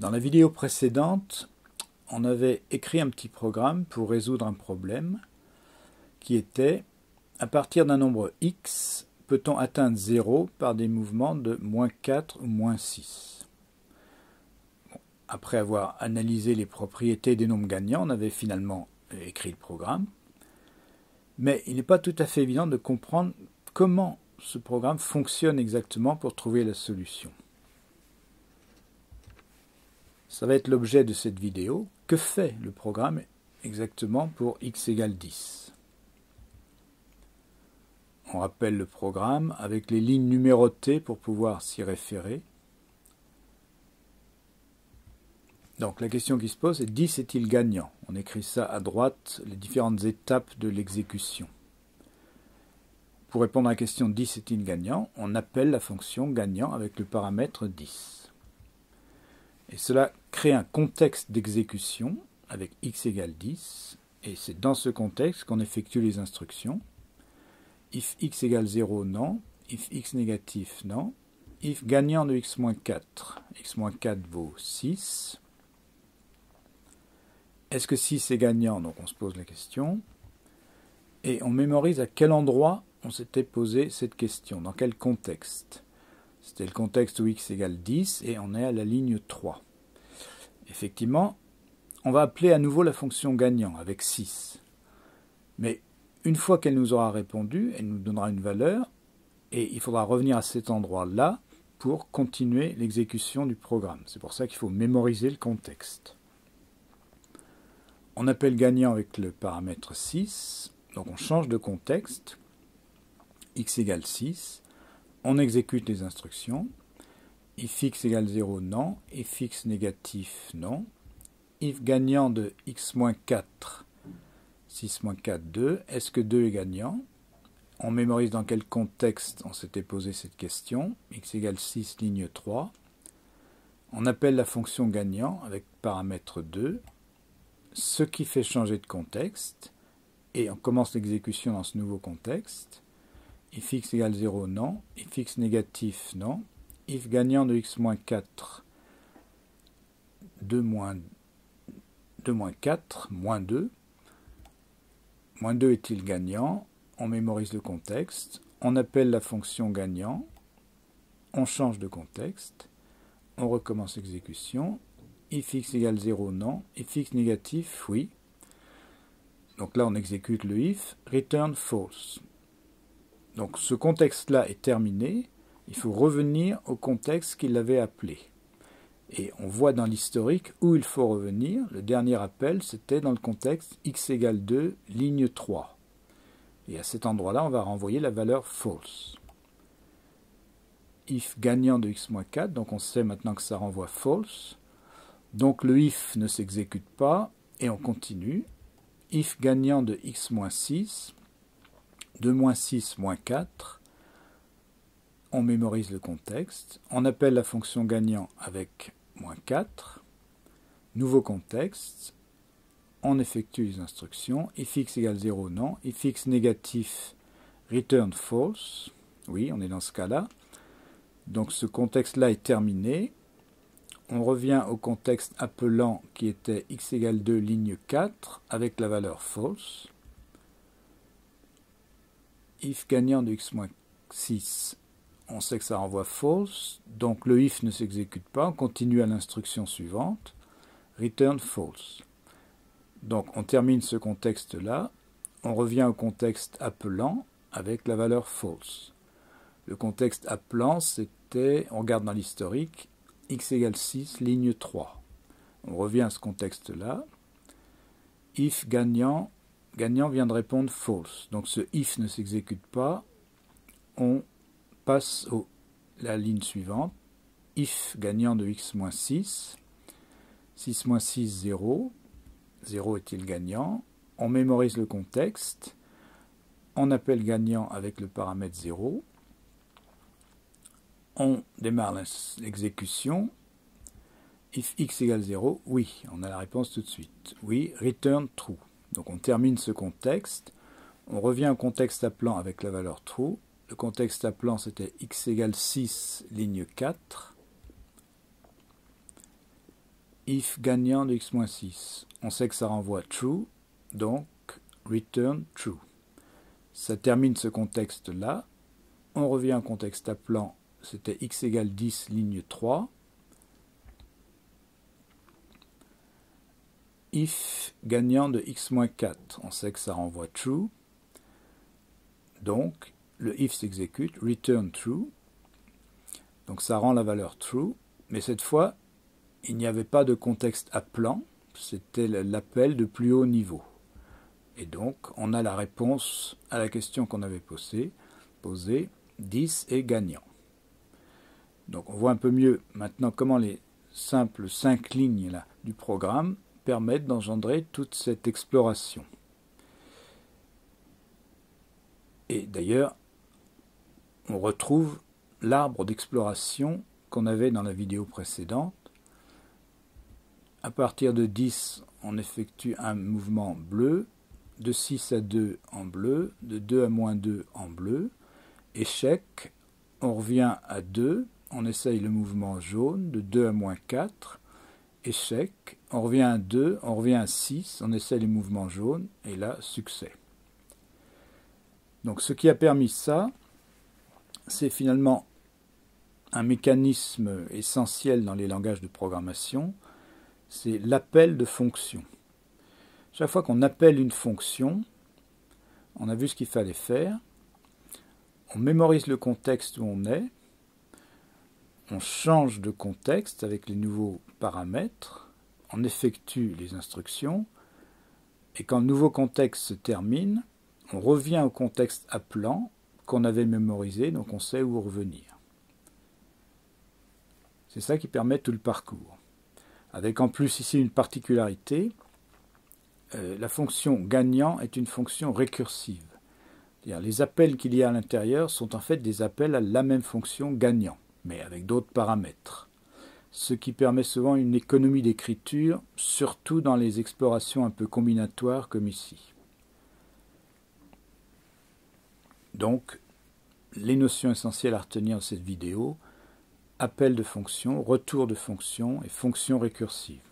Dans la vidéo précédente, on avait écrit un petit programme pour résoudre un problème qui était, à partir d'un nombre x, peut-on atteindre 0 par des mouvements de -4 ou -6 ? Après avoir analysé les propriétés des nombres gagnants, on avait finalement écrit le programme. Mais il n'est pas tout à fait évident de comprendre comment ce programme fonctionne exactement pour trouver la solution. Ça va être l'objet de cette vidéo. Que fait le programme exactement pour x égale 10 ? On rappelle le programme avec les lignes numérotées pour pouvoir s'y référer. Donc la question qui se pose est 10 est-il gagnant ? On écrit ça à droite, les différentes étapes de l'exécution. Pour répondre à la question 10 est-il gagnant, on appelle la fonction gagnant avec le paramètre 10. Et cela crée un contexte d'exécution avec x égale 10, et c'est dans ce contexte qu'on effectue les instructions. If x égale 0, non. If x négatif, non. If gagnant de x-4, x-4 vaut 6. Est-ce que 6 est gagnant? Donc on se pose la question. Et on mémorise à quel endroit on s'était posé cette question, dans quel contexte. C'était le contexte où x égale 10 et on est à la ligne 3. Effectivement, on va appeler à nouveau la fonction gagnant avec 6. Mais une fois qu'elle nous aura répondu, elle nous donnera une valeur et il faudra revenir à cet endroit-là pour continuer l'exécution du programme. C'est pour ça qu'il faut mémoriser le contexte. On appelle gagnant avec le paramètre 6, donc on change de contexte, x égale 6, on exécute les instructions, if x égale 0, non, if x négatif, non, if gagnant de x-4, 6-4, 2, est-ce que 2 est gagnant? On mémorise dans quel contexte on s'était posé cette question, x égale 6, ligne 3, on appelle la fonction gagnant avec paramètre 2, ce qui fait changer de contexte, et on commence l'exécution dans ce nouveau contexte. If x égale 0, non. If x négatif, non. If gagnant de x-4, 2 4, moins 2. Moins 2 est-il gagnant? On mémorise le contexte. On appelle la fonction gagnant. On change de contexte. On recommence l'exécution. If x égale 0, non. If x négatif, oui. Donc là, on exécute le if. Return false. Donc ce contexte-là est terminé. Il faut revenir au contexte qu'il avait appelé. Et on voit dans l'historique où il faut revenir. Le dernier appel, c'était dans le contexte x égale 2, ligne 3. Et à cet endroit-là, on va renvoyer la valeur false. If gagnant de x-4, donc on sait maintenant que ça renvoie false. Donc le if ne s'exécute pas et on continue. If gagnant de x-6, 2 6, 4, on mémorise le contexte, on appelle la fonction gagnant avec -4, nouveau contexte, on effectue les instructions, if x égale 0, non, if x négatif, return false, oui, on est dans ce cas-là, donc ce contexte-là est terminé, on revient au contexte appelant qui était x égale 2, ligne 4, avec la valeur false, if gagnant de x-6, on sait que ça renvoie false, donc le if ne s'exécute pas, on continue à l'instruction suivante, return false. Donc on termine ce contexte-là, on revient au contexte appelant avec la valeur false. Le contexte appelant, c'était, on regarde dans l'historique, x égale 6, ligne 3. On revient à ce contexte-là, if gagnant vient de répondre false. Donc ce if ne s'exécute pas, on passe à la ligne suivante, if gagnant de x-6, 6-6, 0, 0 est-il gagnant, on mémorise le contexte, on appelle gagnant avec le paramètre 0, on démarre l'exécution, if x égale 0, oui, on a la réponse tout de suite, oui, return true. Donc on termine ce contexte, on revient au contexte appelant avec la valeur true, le contexte appelant c'était x égale 6, ligne 4. if gagnant de x-6. On sait que ça renvoie true, donc return true. Ça termine ce contexte-là. On revient au contexte appelant, c'était x égale 10, ligne 3. If gagnant de x-4, on sait que ça renvoie true. Donc, le if s'exécute, return true. Donc ça rend la valeur true. Mais cette fois, il n'y avait pas de contexte appelant, c'était l'appel de plus haut niveau. Et donc, on a la réponse à la question qu'on avait posée, 10 est gagnant. Donc on voit un peu mieux maintenant comment les simples 5 lignes là, du programme permettent d'engendrer toute cette exploration. Et d'ailleurs, on retrouve l'arbre d'exploration qu'on avait dans la vidéo précédente. À partir de 10, on effectue un mouvement bleu, de 6 à 2 en bleu, de 2 à -2 en bleu. Échec, on revient à 2, on essaye le mouvement jaune, de 2 à -4. Échec, on revient à 2, on revient à 6, on essaye le mouvement jaune, et là, succès. Donc ce qui a permis ça, c'est finalement un mécanisme essentiel dans les langages de programmation, c'est l'appel de fonction. Chaque fois qu'on appelle une fonction, on a vu ce qu'il fallait faire, on mémorise le contexte où on est, on change de contexte avec les nouveaux paramètres, on effectue les instructions, et quand le nouveau contexte se termine, on revient au contexte appelant qu'on avait mémorisé, donc on sait où revenir. C'est ça qui permet tout le parcours. Avec en plus ici une particularité, la fonction gagnant est une fonction récursive. C'est-à-dire, les appels qu'il y a à l'intérieur sont en fait des appels à la même fonction gagnant, mais avec d'autres paramètres. Ce qui permet souvent une économie d'écriture, surtout dans les explorations un peu combinatoires comme ici. Donc, les notions essentielles à retenir de cette vidéo, appel de fonction, retour de fonction et fonction récursive.